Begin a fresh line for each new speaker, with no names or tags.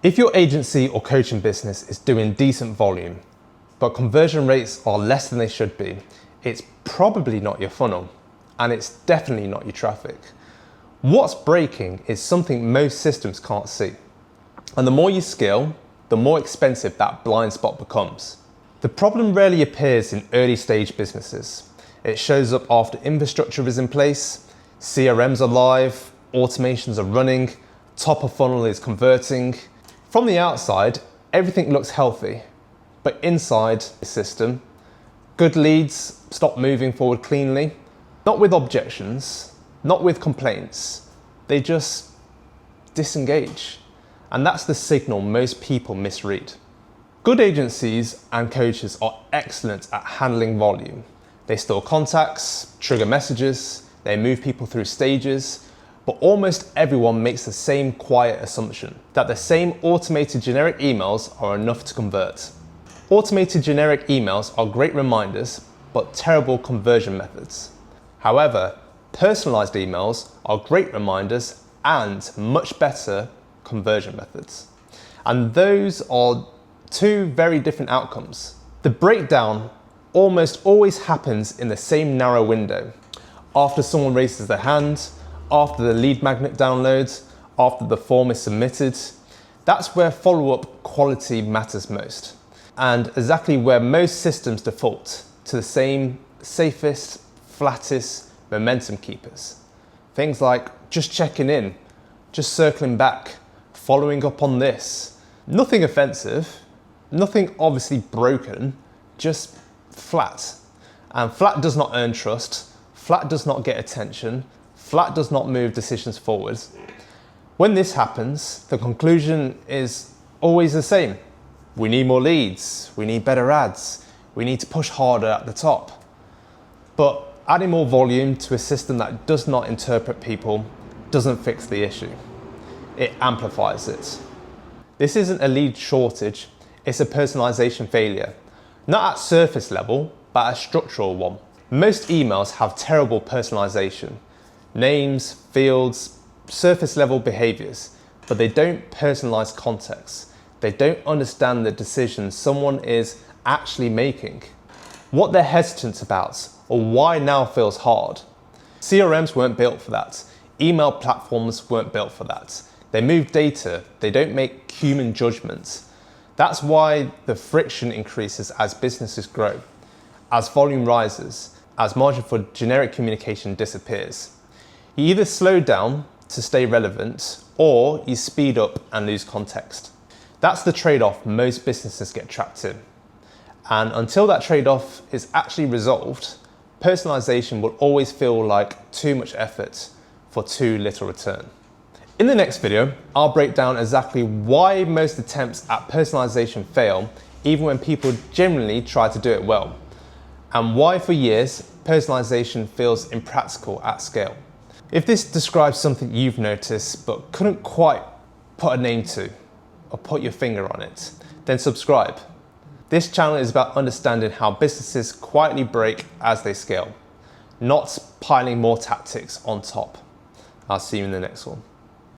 If your agency or coaching business is doing decent volume, but conversion rates are less than they should be, it's probably not your funnel, and it's definitely not your traffic. What's breaking is something most systems can't see. And the more you scale, the more expensive that blind spot becomes. The problem rarely appears in early stage businesses. It shows up after infrastructure is in place, CRMs are live, automations are running, top of funnel is converting. From the outside, everything looks healthy, but inside the system, good leads stop moving forward cleanly, not with objections, not with complaints, they just disengage. And that's the signal most people misread. Good agencies and coaches are excellent at handling volume. They store contacts, trigger messages, they move people through stages, but almost everyone makes the same quiet assumption, that the same automated generic emails are enough to convert. Automated generic emails are great reminders, but terrible conversion methods. However, personalized emails are great reminders and much better conversion methods. And those are two very different outcomes. The breakdown almost always happens in the same narrow window. After someone raises their hand, after the lead magnet downloads, after the form is submitted, that's where follow-up quality matters most. And exactly where most systems default to the same safest, flattest momentum keepers. Things like just checking in, just circling back, following up on this. Nothing offensive, nothing obviously broken, just flat. And flat does not earn trust, flat does not get attention, flat does not move decisions forward. When this happens, the conclusion is always the same. We need more leads, we need better ads, we need to push harder at the top. But adding more volume to a system that does not interpret people doesn't fix the issue. It amplifies it. This isn't a lead shortage, it's a personalization failure. Not at surface level, but a structural one. Most emails have terrible personalization. Names, fields, surface level behaviors, but they don't personalize context. They don't understand the decisions someone is actually making, what they're hesitant about, or why now feels hard. CRMs weren't built for that. Email platforms weren't built for that. They move data, they don't make human judgments. That's why the friction increases as businesses grow, as volume rises, as margin for generic communication disappears. You either slow down to stay relevant, or you speed up and lose context. That's the trade-off most businesses get trapped in. And until that trade-off is actually resolved, personalization will always feel like too much effort for too little return. In the next video, I'll break down exactly why most attempts at personalization fail, even when people generally try to do it well, and why for years, personalization feels impractical at scale. If this describes something you've noticed but couldn't quite put a name to or put your finger on it, then subscribe. This channel is about understanding how businesses quietly break as they scale, not piling more tactics on top. I'll see you in the next one.